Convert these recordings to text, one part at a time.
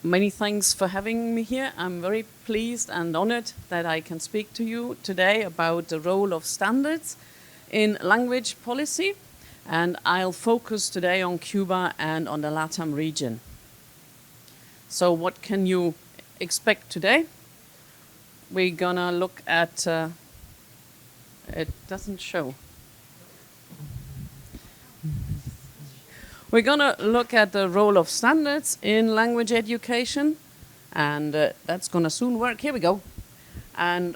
Many thanks for having me here. I'm very pleased and honored that I can speak to you today about the role of standards in language policy. And I'll focus today on Cuba and on the LATAM region. So what can you expect today? We're gonna look at, it doesn't show. We're gonna look at the role of standards in language education, and that's gonna soon work. Here we go. And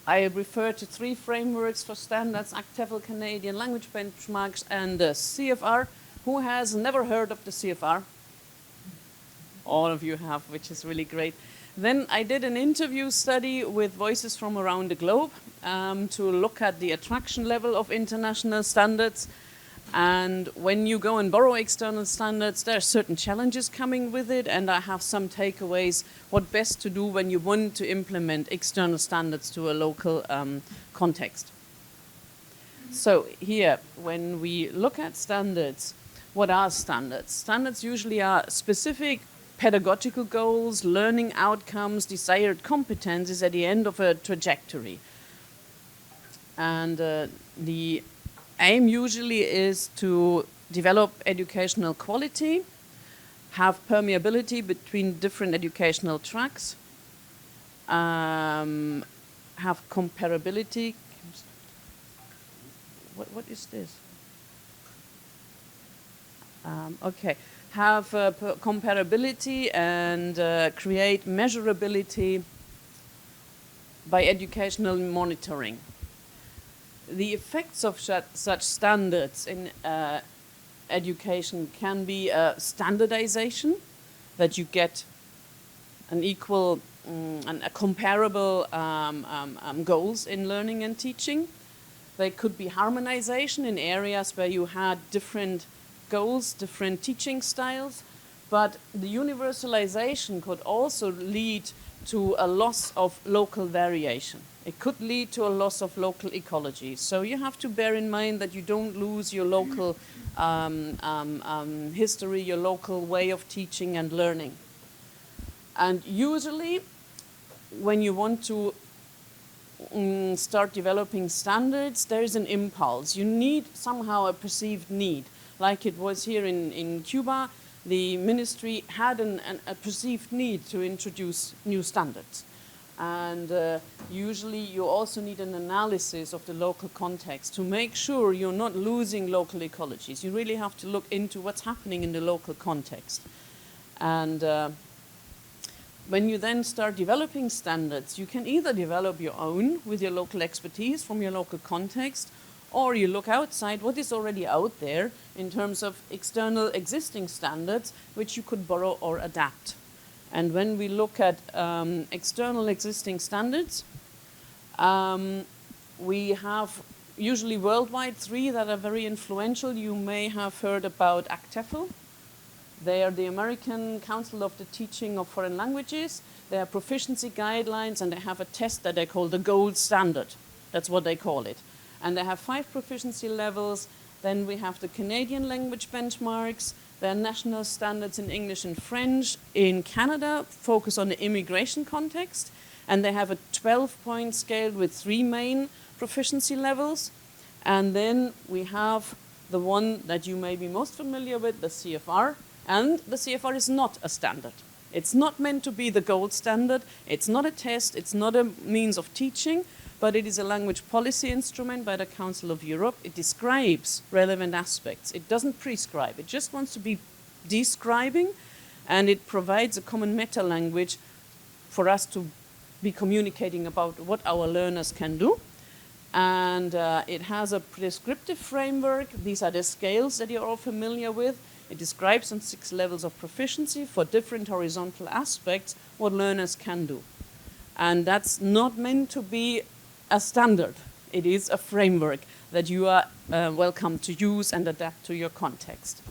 I refer to 3 frameworks for standards: ACTEFL, Canadian Language Benchmarks, and the CFR. Who has never heard of the CFR? All of you have, which is really great. Then I did an interview study with voices from around the globe to look at the attraction level of international standards. And when you go and borrow external standards, there are certain challenges coming with it, and I have some takeaways what best to do when you want to implement external standards to a local context. So here, when we look at standards, what are standards? Standards usually are specific pedagogical goals, learning outcomes, desired competencies at the end of a trajectory. And the aim usually is to develop educational quality, have permeability between different educational tracks, have comparability. What is this? Okay, have comparability and create measurability by educational monitoring. The effects of such standards in education can be standardization, that you get an equal and a comparable goals in learning and teaching. They could be harmonization in areas where you had different goals, different teaching styles, but the universalization could also lead to a loss of local variation. It could lead to a loss of local ecology. So you have to bear in mind that you don't lose your local history, your local way of teaching and learning. And usually, when you want to start developing standards, there is an impulse. You need somehow a perceived need. Like it was here in Cuba, the ministry had a perceived need to introduce new standards. And usually you also need an analysis of the local context to make sure you're not losing local ecologies. You really have to look into what's happening in the local context. And when you then start developing standards, you can either develop your own with your local expertise from your local context, or you look outside what is already out there in terms of external existing standards, which you could borrow or adapt. And when we look at external existing standards, we have usually worldwide 3 that are very influential. You may have heard about ACTEFL. They are the American Council of the Teaching of Foreign Languages. They are proficiency guidelines, and they have a test that they call the gold standard. That's what they call it. And they have 5 proficiency levels. Then we have the Canadian language benchmarks. There are national standards in English and French. In Canada, focus on the immigration context. And they have a 12-point scale with 3 main proficiency levels. And then we have the one that you may be most familiar with, the CFR. And the CFR is not a standard. It's not meant to be the gold standard. It's not a test. It's not a means of teaching. But it is a language policy instrument by the Council of Europe. It describes relevant aspects. It doesn't prescribe. It just wants to be describing, and it provides a common meta-language for us to be communicating about what our learners can do. And it has a prescriptive framework. These are the scales that you're all familiar with. It describes on 6 levels of proficiency for different horizontal aspects what learners can do. And that's not meant to be a standard. It is a framework that you are welcome to use and adapt to your context.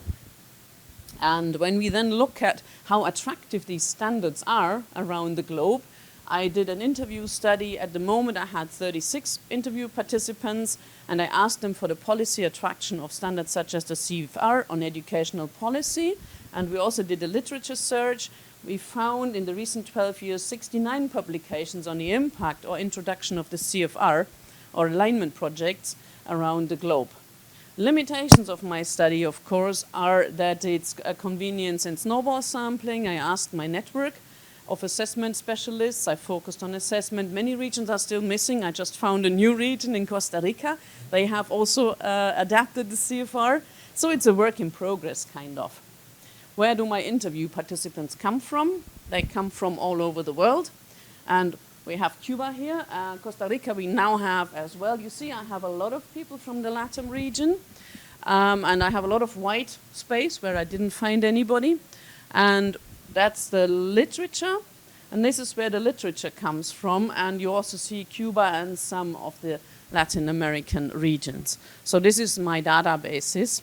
And when we then look at how attractive these standards are around the globe, I did an interview study. At the moment, I had 36 interview participants, and I asked them for the policy attraction of standards such as the CFR on educational policy And we also did a literature search. We found in the recent 12 years 69 publications on the impact or introduction of the CFR or alignment projects around the globe. Limitations of my study, of course, are that it's a convenience and snowball sampling. I asked my network of assessment specialists. I focused on assessment. Many regions are still missing. I just found a new region in Costa Rica. They have also adapted the CFR. So it's a work in progress, kind of. Where do my interview participants come from? They come from all over the world. And we have Cuba here. Costa Rica we now have as well. You see, I have a lot of people from the LATAM region. And I have a lot of white space where I didn't find anybody. And that's the literature. And this is where the literature comes from. And you also see Cuba and some of the Latin American regions. So this is my databases.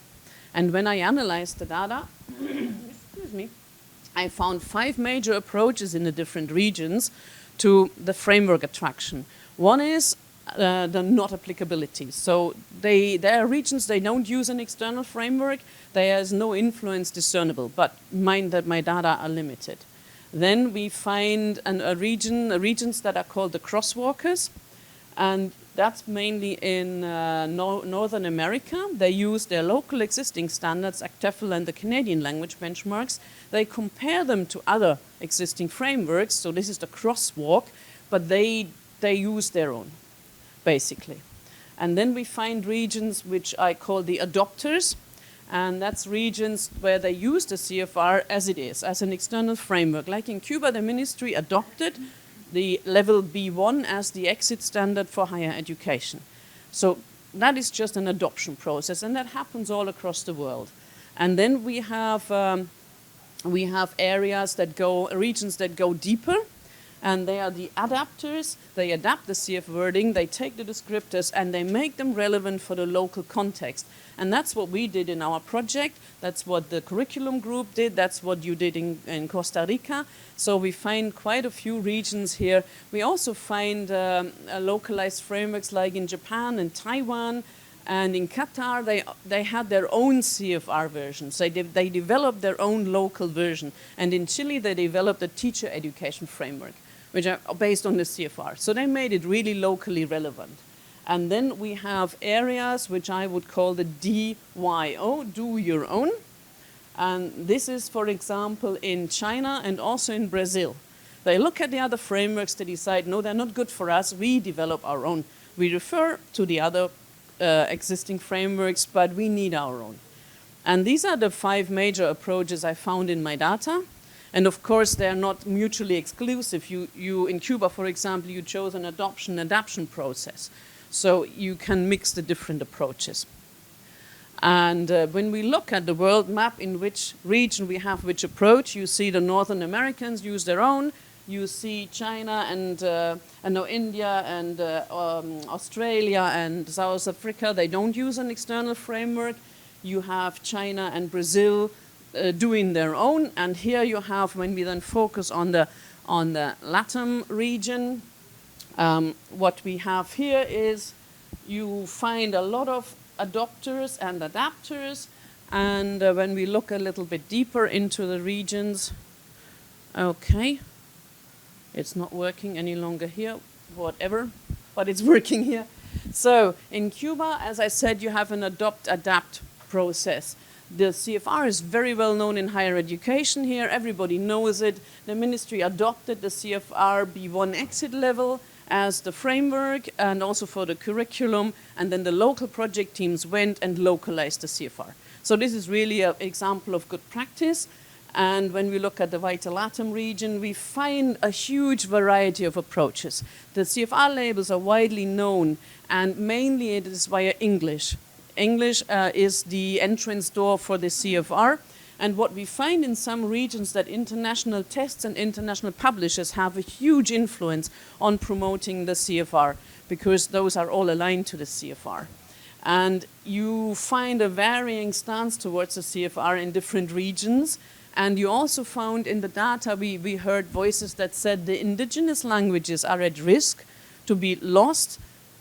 And when I analyzed the data, excuse me, I found 5 major approaches in the different regions to the framework attraction. One is the not applicability. So there are regions, they don't use an external framework. There is no influence discernible, but mind that my data are limited. Then we find regions that are called the crosswalkers, and that's mainly in Northern America. They use their local existing standards, ACTEFL and the Canadian language benchmarks. They compare them to other existing frameworks, so this is the crosswalk, but they use their own, basically. And then we find regions which I call the adopters, and that's regions where they use the CFR as it is, as an external framework. Like in Cuba, the ministry adopted the level B1 as the exit standard for higher education. So that is just an adoption process, and that happens all across the world. And then we have areas that regions that go deeper, and they are the adapters. They adapt the CF wording, they take the descriptors, and they make them relevant for the local context. And that's what we did in our project. That's what the curriculum group did. That's what you did in Costa Rica. So we find quite a few regions here. We also find localized frameworks like in Japan and Taiwan. And in Qatar, they had their own CFR versions. They developed their own local version. And in Chile, they developed a teacher education framework, which are based on the CFR. So they made it really locally relevant. And then we have areas which I would call the DYO, do your own. And this is, for example, in China and also in Brazil. They look at the other frameworks, they decide, no, they're not good for us, we develop our own. We refer to the other existing frameworks, but we need our own. And these are the 5 major approaches I found in my data. And of course, they're not mutually exclusive. You in Cuba, for example, you chose an adaption process. So you can mix the different approaches. And when we look at the world map in which region we have which approach, you see the Northern Americans use their own. You see China and India and Australia and South Africa. They don't use an external framework. You have China and Brazil doing their own. And here you have, when we then focus on the LATAM region, what we have here is you find a lot of adopters and adapters. And when we look a little bit deeper into the regions, okay. It's not working any longer here, whatever, but it's working here. So in Cuba, as I said, you have an adopt-adapt process. The CFR is very well known in higher education here. Everybody knows it. The ministry adopted the CFR B1 exit level as the framework and also for the curriculum. And then the local project teams went and localized the CFR. So this is really an example of good practice. And when we look at the Vital LATAM region, we find a huge variety of approaches. The CFR labels are widely known, and mainly it is via English. English is the entrance door for the CFR. And what we find in some regions that international tests and international publishers have a huge influence on promoting the CFR, because those are all aligned to the CFR. And you find a varying stance towards the CFR in different regions. And you also found in the data, we heard voices that said the indigenous languages are at risk to be lost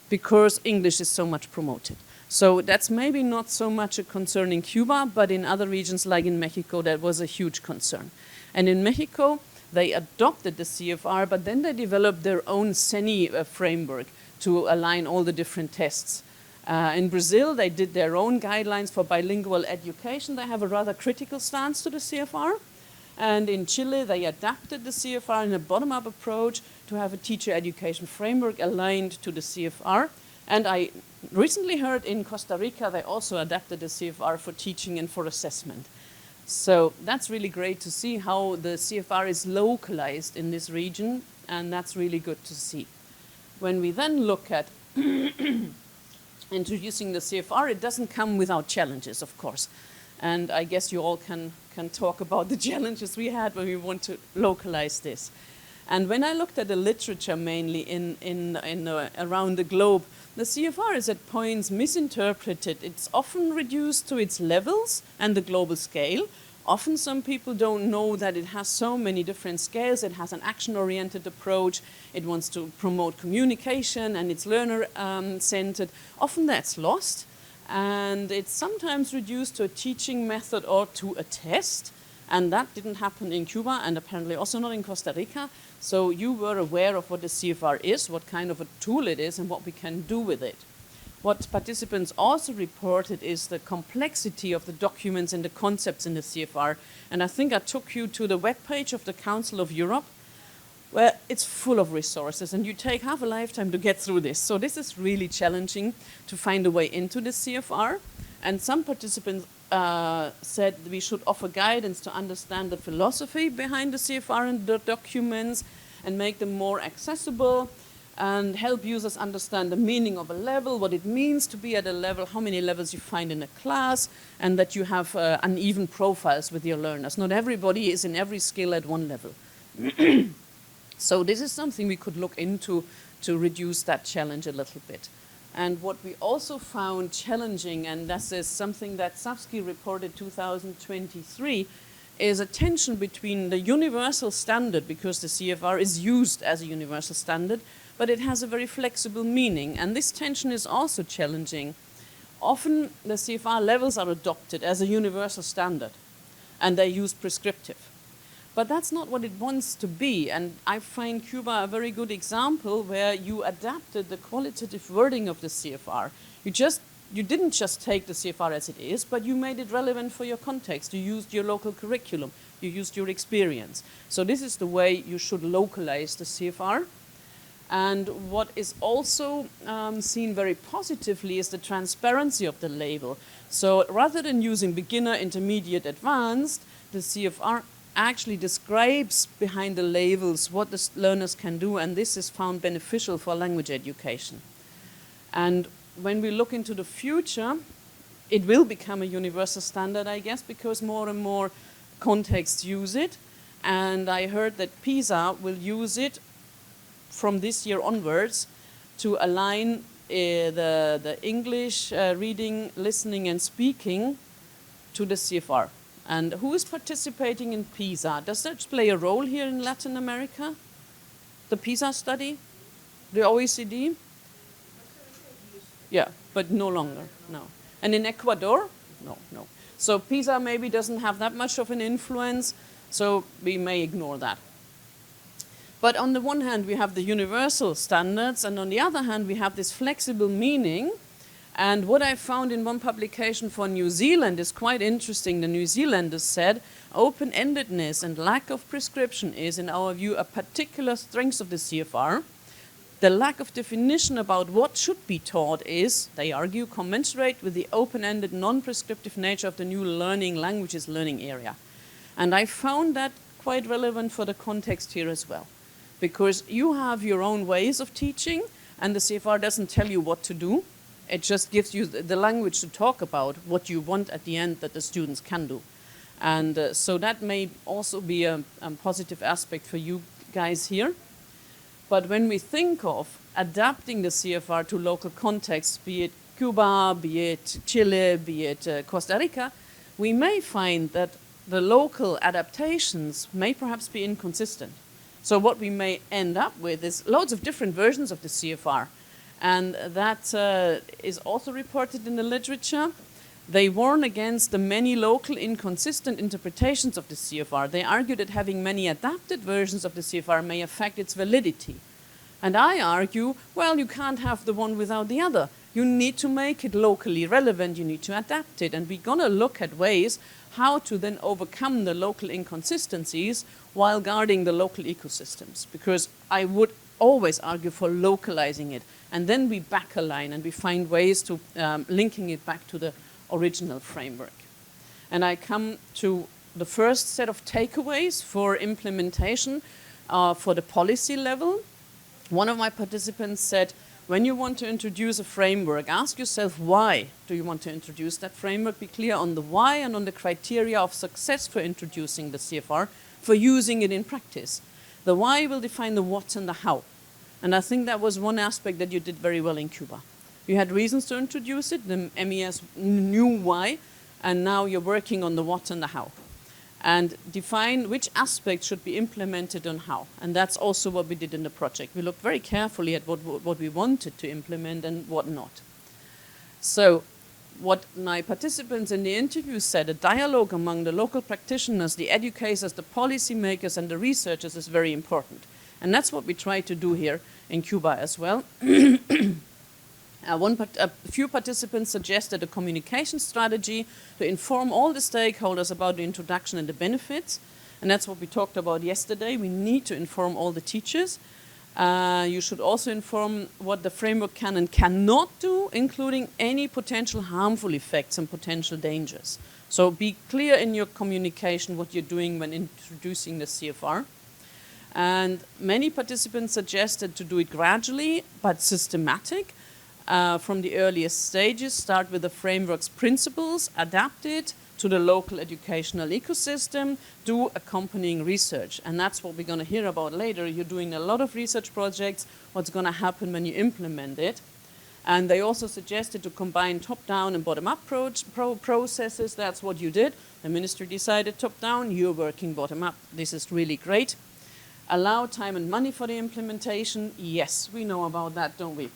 because English is so much promoted. So that's maybe not so much a concern in Cuba, but in other regions like in Mexico, that was a huge concern. And in Mexico, they adopted the CFR, but then they developed their own CENI framework to align all the different tests. In Brazil, they did their own guidelines for bilingual education. They have a rather critical stance to the CFR. And in Chile, they adapted the CFR in a bottom-up approach to have a teacher education framework aligned to the CFR. And I recently heard in Costa Rica, they also adapted the CFR for teaching and for assessment. So that's really great to see how the CFR is localized in this region, and that's really good to see. When we then look at introducing the CFR, it doesn't come without challenges, of course. And I guess you all can talk about the challenges we had when we want to localize this. And when I looked at the literature mainly around the globe, the CFR is at points misinterpreted. It's often reduced to its levels and the global scale. Often some people don't know that it has so many different scales. It has an action-oriented approach. It wants to promote communication and it's learner-centered. Often that's lost. And it's sometimes reduced to a teaching method or to a test. And that didn't happen in Cuba and apparently also not in Costa Rica. So you were aware of what the CFR is, what kind of a tool it is, and what we can do with it. What participants also reported is the complexity of the documents and the concepts in the CFR. And I think I took you to the webpage of the Council of Europe, where it's full of resources, and you take half a lifetime to get through this. So this is really challenging to find a way into the CFR. And some participants said we should offer guidance to understand the philosophy behind the CFR and the documents and make them more accessible and help users understand the meaning of a level, what it means to be at a level, how many levels you find in a class, and that you have uneven profiles with your learners. Not everybody is in every skill at one level. So this is something we could look into to reduce that challenge a little bit. And what we also found challenging, and this is something that Savsky reported 2023, is a tension between the universal standard, because the CFR is used as a universal standard, but it has a very flexible meaning. And this tension is also challenging. Often the CFR levels are adopted as a universal standard, and they're used prescriptive. But that's not what it wants to be. And I find Cuba a very good example where you adapted the qualitative wording of the CFR. You didn't just take the CFR as it is, but you made it relevant for your context. You used your local curriculum. You used your experience. So this is the way you should localize the CFR. And what is also seen very positively is the transparency of the label. So rather than using beginner, intermediate, advanced, the CFR actually describes behind the labels what the learners can do, and this is found beneficial for language education. And when we look into the future, it will become a universal standard, I guess, because more and more contexts use it. And I heard that PISA will use it from this year onwards to align the English reading, listening, and speaking to the CFR. And who is participating in PISA? Does that play a role here in Latin America? The PISA study? The OECD? Yeah, but no longer, no. And in Ecuador? No. So PISA maybe doesn't have that much of an influence, so we may ignore that. But on the one hand, we have the universal standards, and on the other hand, we have this flexible meaning. And what I found in one publication for New Zealand is quite interesting. The New Zealanders said, open-endedness and lack of prescription is, in our view, a particular strength of the CFR. The lack of definition about what should be taught is, they argue, commensurate with the open-ended, non-prescriptive nature of the new learning languages learning area. And I found that quite relevant for the context here as well. Because you have your own ways of teaching, and the CFR doesn't tell you what to do. It just gives you the language to talk about what you want at the end that the students can do. And so that may also be a positive aspect for you guys here. But when we think of adapting the CFR to local contexts, be it Cuba, be it Chile, be it Costa Rica, we may find that the local adaptations may perhaps be inconsistent. So what we may end up with is loads of different versions of the CFR. And that is also reported in the literature. They warn against the many local inconsistent interpretations of the CFR. They argue that having many adapted versions of the CFR may affect its validity. And I argue, well, you can't have the one without the other. You need to make it locally relevant, you need to adapt it. And we're going to look at ways how to then overcome the local inconsistencies while guarding the local ecosystems. Because I would always argue for localizing it. And then we back align and we find ways to linking it back to the original framework. And I come to the first set of takeaways for implementation for the policy level. One of my participants said, when you want to introduce a framework, ask yourself why do you want to introduce that framework. Be clear on the why and on the criteria of success for introducing the CFR, for using it in practice. The why will define the what and the how. And I think that was one aspect that you did very well in Cuba. You had reasons to introduce it, the MES knew why, and now you're working on the what and the how. And define which aspects should be implemented and how. And that's also what we did in the project. We looked very carefully at what we wanted to implement and what not. So what my participants in the interview said, a dialogue among the local practitioners, the educators, the policymakers, and the researchers is very important. And that's what we try to do here in Cuba as well. A few participants suggested a communication strategy to inform all the stakeholders about the introduction and the benefits. And that's what we talked about yesterday. We need to inform all the teachers. You should also inform what the framework can and cannot do, including any potential harmful effects and potential dangers. So be clear in your communication what you're doing when introducing the CFR. And many participants suggested to do it gradually but systematic. From the earliest stages, start with the framework's principles, adapt it to the local educational ecosystem, do accompanying research. And that's what we're going to hear about later. You're doing a lot of research projects, what's going to happen when you implement it. And they also suggested to combine top-down and bottom-up processes. That's what you did. The ministry decided top-down, you're working bottom-up. This is really great. Allow time and money for the implementation. Yes, we know about that, don't we?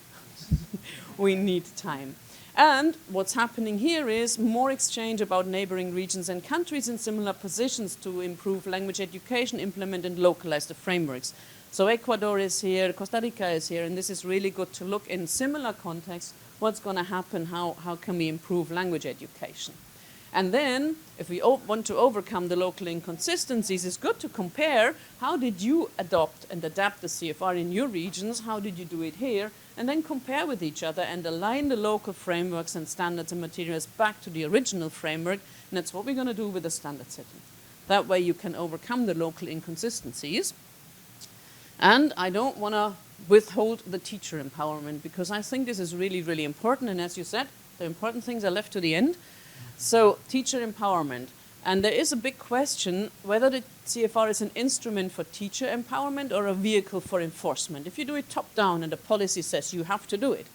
We need time. And what's happening here is more exchange about neighboring regions and countries in similar positions to improve language education, implement and localize the frameworks. So Ecuador is here, Costa Rica is here, and this is really good to look in similar contexts, what's going to happen, how can we improve language education. And then, if we want to overcome the local inconsistencies, it's good to compare how did you adopt and adapt the CFR in your regions, how did you do it here, and then compare with each other and align the local frameworks and standards and materials back to the original framework, and that's what we're going to do with the standard setting. That way you can overcome the local inconsistencies. And I don't want to withhold the teacher empowerment, because I think this is really, really important, and as you said, the important things are left to the end. So, teacher empowerment. And there is a big question whether the CFR is an instrument for teacher empowerment or a vehicle for enforcement. If you do it top-down and the policy says you have to do it,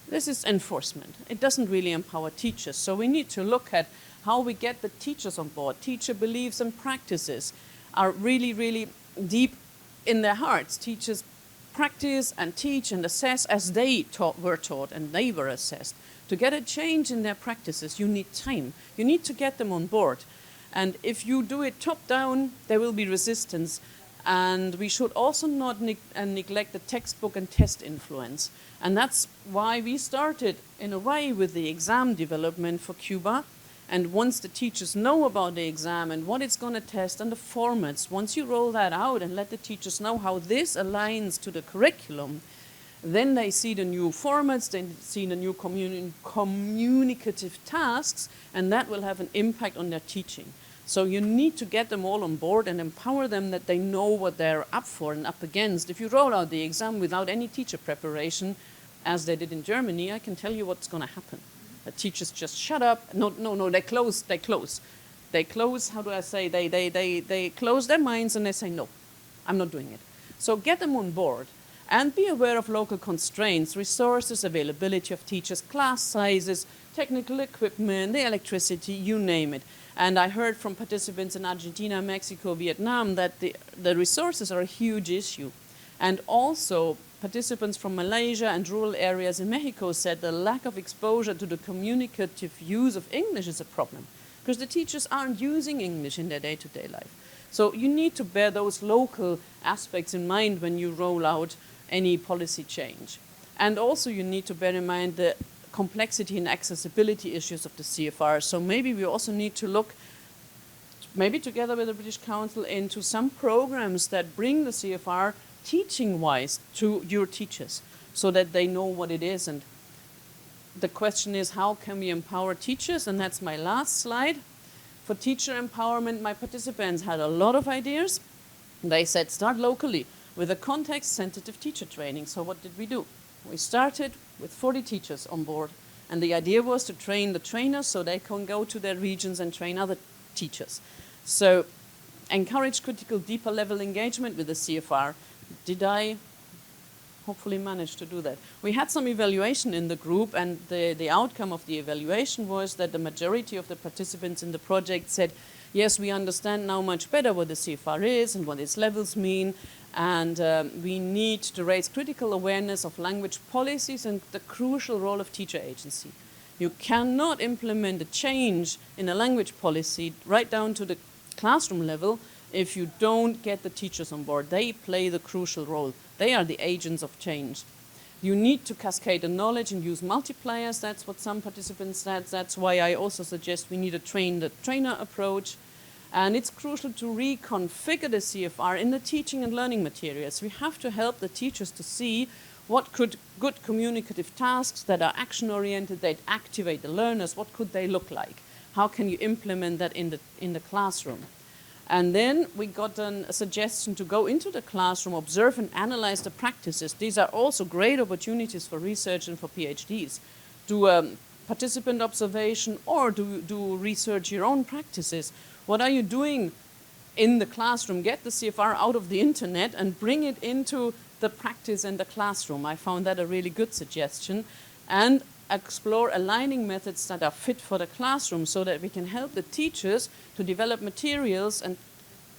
this is enforcement. It doesn't really empower teachers. So we need to look at how we get the teachers on board. Teacher beliefs and practices are really, really deep in their hearts. Teachers practice and teach and assess as they were taught and they were assessed. To get a change in their practices, you need time. You need to get them on board. And if you do it top-down, there will be resistance. And we should also not neglect the textbook and test influence. And that's why we started, in a way, with the exam development for Cuba. And once the teachers know about the exam and what it's going to test and the formats, once you roll that out and let the teachers know how this aligns to the curriculum, then they see the new formats, they see the new communicative tasks, and that will have an impact on their teaching. So you need to get them all on board and empower them that they know what they're up for and up against. If you roll out the exam without any teacher preparation, as they did in Germany, I can tell you what's going to happen. The teachers just shut up. No, they close. They close, how do I say, they close their minds and they say, no, I'm not doing it. So get them on board. And be aware of local constraints, resources, availability of teachers, class sizes, technical equipment, the electricity, you name it. And I heard from participants in Argentina, Mexico, Vietnam that the resources are a huge issue. And also participants from Malaysia and rural areas in Mexico said the lack of exposure to the communicative use of English is a problem, because the teachers aren't using English in their day-to-day life. So you need to bear those local aspects in mind when you roll out any policy change. And also you need to bear in mind the complexity and accessibility issues of the CFR. So maybe we also need to look, maybe together with the British Council, into some programs that bring the CFR teaching-wise to your teachers so that they know what it is. And the question is, how can we empower teachers? And that's my last slide. For teacher empowerment, my participants had a lot of ideas. They said, start locally with a context-sensitive teacher training. So what did we do? We started with 40 teachers on board. And the idea was to train the trainers so they can go to their regions and train other teachers. So encourage critical, deeper level engagement with the CFR. Did I hopefully manage to do that? We had some evaluation in the group, and the outcome of the evaluation was that the majority of the participants in the project said, yes, we understand now much better what the CFR is and what its levels mean, and we need to raise critical awareness of language policies and the crucial role of teacher agency. You cannot implement a change in a language policy right down to the classroom level if you don't get the teachers on board. They play the crucial role. They are the agents of change. You need to cascade the knowledge and use multipliers. That's what some participants said. That's why I also suggest we need a train-the-trainer approach. And it's crucial to reconfigure the CFR in the teaching and learning materials. We have to help the teachers to see what could good communicative tasks that are action-oriented, that activate the learners, what could they look like? How can you implement that in the classroom? And then we got a suggestion to go into the classroom, observe and analyze the practices. These are also great opportunities for research and for PhDs. Do participant observation or do research your own practices. What are you doing in the classroom? Get the CFR out of the internet and bring it into the practice in the classroom. I found that a really good suggestion. And explore aligning methods that are fit for the classroom so that we can help the teachers to develop materials and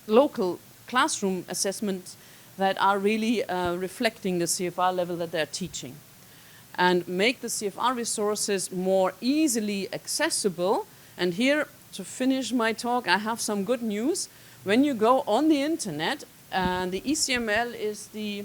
local classroom assessments that are really reflecting the CFR level that they're teaching. And make the CFR resources more easily accessible. And here, to finish my talk, I have some good news. When you go on the internet, the ECML is the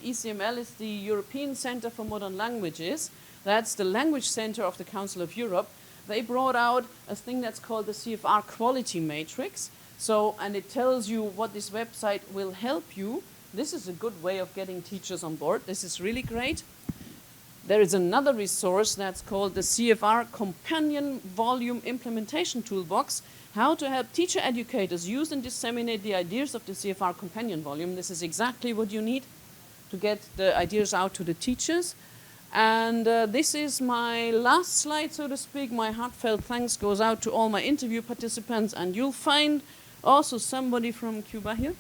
ECML is the European Center for Modern Languages. That's the language center of the Council of Europe. They brought out a thing that's called the CFR Quality Matrix. So, and it tells you what this website will help you. This is a good way of getting teachers on board. This is really great. There is another resource that's called the CFR Companion Volume Implementation Toolbox. How to help teacher educators use and disseminate the ideas of the CFR Companion Volume. This is exactly what you need to get the ideas out to the teachers. And this is my last slide, so to speak. My heartfelt thanks goes out to all my interview participants. And you'll find also somebody from Cuba here.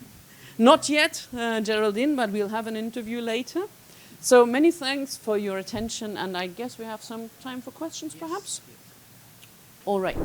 Not yet, Geraldine, but we'll have an interview later. So many thanks for your attention. And I guess we have some time for questions, perhaps? Yes. All right.